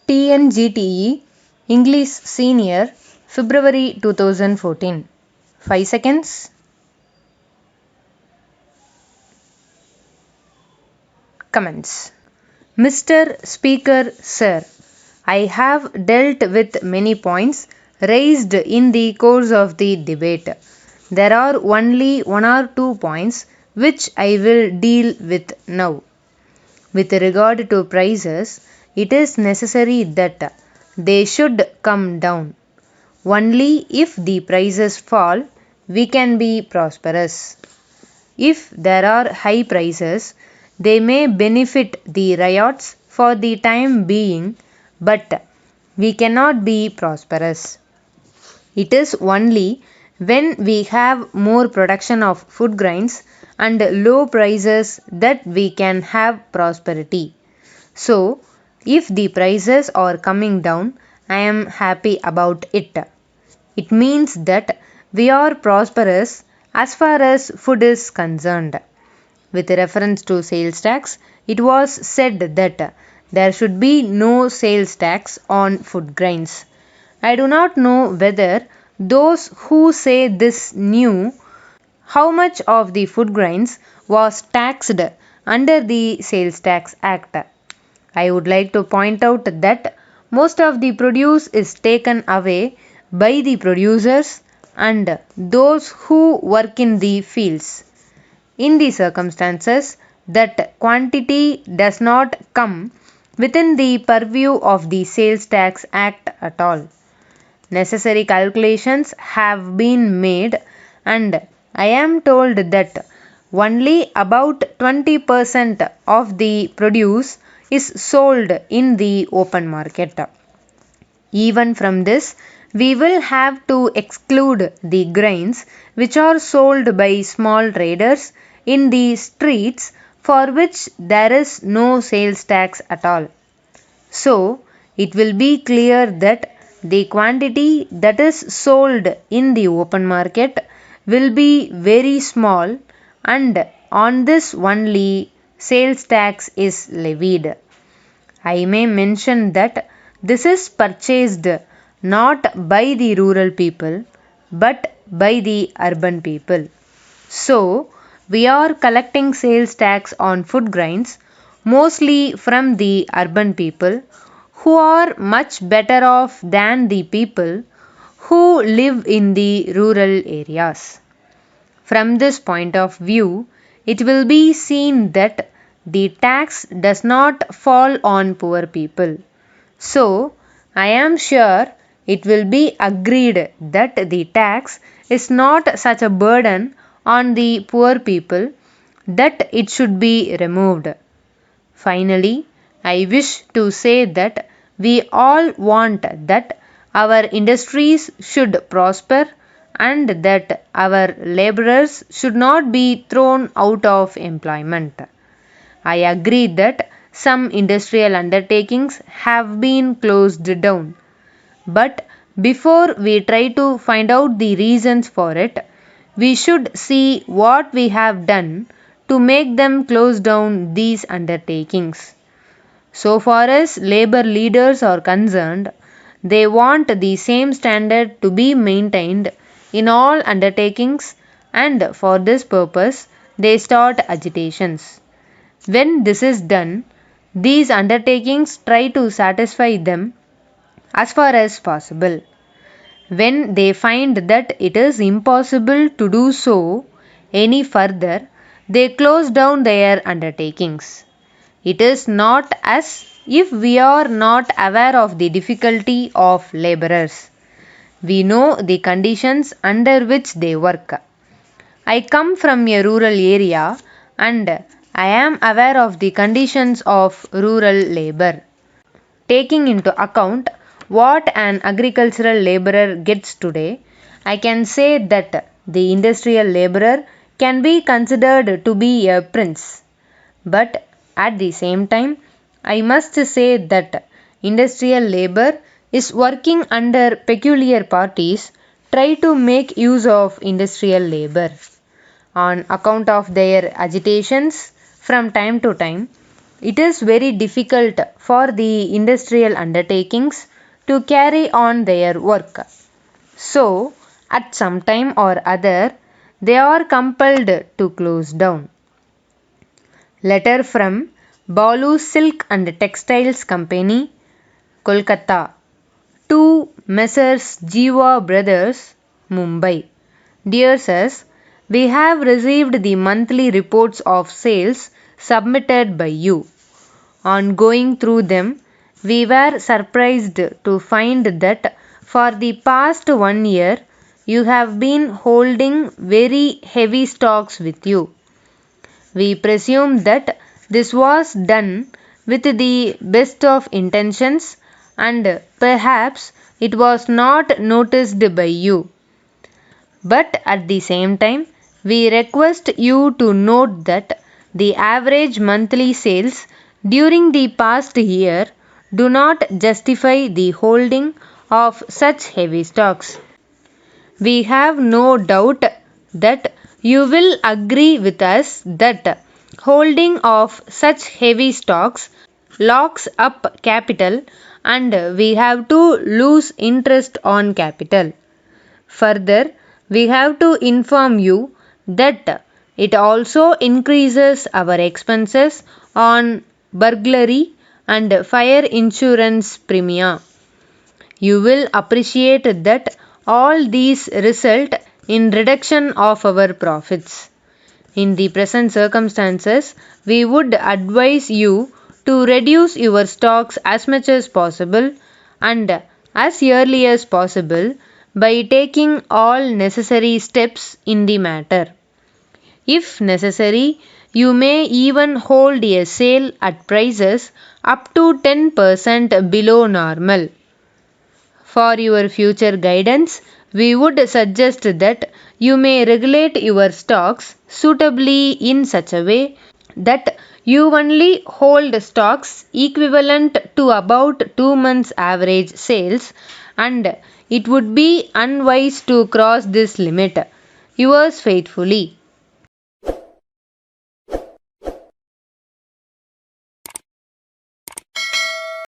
TNGTE English Senior February 2014. 5 seconds. Comments. Mr. Speaker, Sir, I have dealt with many points raised in the course of the debate. There are only one or two points which I will deal with now. With regard to prices, it is necessary that they should come down. Only if the prices fall, we can be prosperous. If there are high prices, they may benefit the ryots for the time being, but we cannot be prosperous. It is only when we have more production of food grains and low prices that we can have prosperity. So, if the prices are coming down, I am happy about it. It means that we are prosperous as far as food is concerned. With reference to sales tax, it was said that there should be no sales tax on food grains. I do not know whether those who say this knew how much of the food grains was taxed under the Sales Tax Act. I would like to point out that most of the produce is taken away by the producers and those who work in the fields. In the circumstances, that quantity does not come within the purview of the Sales Tax Act at all. Necessary calculations have been made, and I am told that only about 20% of the produce is sold in the open market. Even from this, we will have to exclude the grains which are sold by small traders in the streets for which there is no sales tax at all. So, it will be clear that the quantity that is sold in the open market will be very small, and on this only sales tax is levied. I may mention that this is purchased not by the rural people but by the urban people. So, we are collecting sales tax on food grains mostly from the urban people who are much better off than the people who live in the rural areas. From this point of view, it will be seen that the tax does not fall on poor people. So, I am sure it will be agreed that the tax is not such a burden on the poor people that it should be removed. Finally, I wish to say that we all want that our industries should prosper and that our laborers should not be thrown out of employment. I agree that some industrial undertakings have been closed down. But before we try to find out the reasons for it, we should see what we have done to make them close down these undertakings. So far as labor leaders are concerned, they want the same standard to be maintained in all undertakings, and for this purpose they start agitations. When this is done, these undertakings try to satisfy them as far as possible. When they find that it is impossible to do so any further, they close down their undertakings. It is not as if we are not aware of the difficulty of laborers. We know the conditions under which they work. I come from a rural area and I am aware of the conditions of rural labor. Taking into account what an agricultural laborer gets today, I can say that the industrial laborer can be considered to be a prince. But at the same time, I must say that industrial labor is working under peculiar parties try to make use of industrial labor. On account of their agitations from time to time, It is very difficult for the industrial undertakings to carry on their work. So, at some time or other, they are compelled to close down. Letter from Balu Silk and Textiles Company, Kolkata, to Messrs. Jiva Brothers, Mumbai. Dear Sirs, we have received the monthly reports of sales submitted by you. On going through them, we were surprised to find that for the past 1 year you have been holding very heavy stocks with you. We presume that this was done with the best of intentions and perhaps it was not noticed by you. But at the same time, we request you to note that the average monthly sales during the past year do not justify the holding of such heavy stocks. We have no doubt that you will agree with us that holding of such heavy stocks locks up capital and we have to lose interest on capital. Further, we have to inform you that it also increases our expenses on burglary and fire insurance premium. You will appreciate that all these result in reduction of our profits. In the present circumstances, we would advise you to reduce your stocks as much as possible and as early as possible by taking all necessary steps in the matter. If necessary, you may even hold a sale at prices up to 10% below normal. For your future guidance, we would suggest that you may regulate your stocks suitably in such a way that you only hold stocks equivalent to about 2 months average sales and it would be unwise to cross this limit. Yours faithfully,